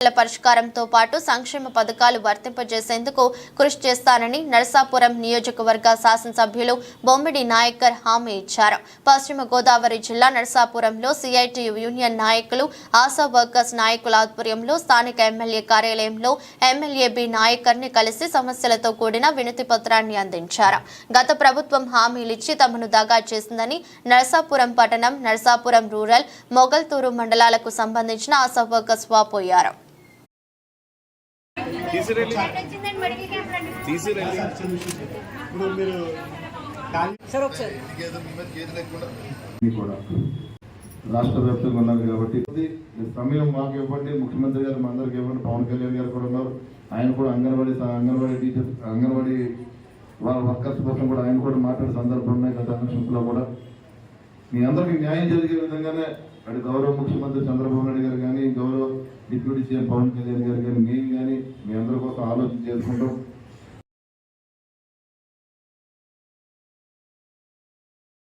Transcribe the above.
పరిష్కారంతో పాటు సంక్షేమ పథకాలు వర్తింపజేసేందుకు కృషి చేస్తానని నరసాపురం నియోజకవర్గ శాసనసభ్యులు బొమ్మిడి నాయకర్ హామీ ఇచ్చారు. పశ్చిమ గోదావరి జిల్లా నరసాపురంలో సిఐటియు యూనియన్ నాయకులు, ఆశా వర్కర్స్ నాయకుల ఆధ్వర్యంలో స్థానిక ఎమ్మెల్యే కార్యాలయంలో ఎమ్మెల్యే బి నాయకర్ ని కలిసి సమస్యలతో కూడిన వినతి పత్రాన్ని అందించారు. గత ప్రభుత్వం హామీలిచ్చి తమను దగా చేసిందని నరసాపురం పట్టణం, నరసాపురం రూరల్, మొగల్తూరు మండలాలకు సంబంధించిన ఆశా వర్కర్స్ వాపోయారు. రాష్ట్ర వ్యాప్తంగా ఉన్నారు కాబట్టి సమయం మాకు ఇవ్వండి, ముఖ్యమంత్రి గారు మా అందరికి ఇవ్వండి, పవన్ కళ్యాణ్ గారు కూడా ఉన్నారు. ఆయన కూడా అంగన్వాడీ టీచర్స్, అంగన్వాడీ వాళ్ళ వర్కర్స్ కోసం కూడా ఆయన కూడా మాట్లాడే సందర్భం ఉన్నాయి. గత ఎలక్షన్స్లో కూడా మీ అందరికీ న్యాయం జరిగే విధంగానే అటు గౌరవ ముఖ్యమంత్రి చంద్రబాబు నాయుడు గారు కానీ, గౌరవ డిప్యూటీ సీఎం పవన్ కళ్యాణ్ గారు కానీ, మేము కానీ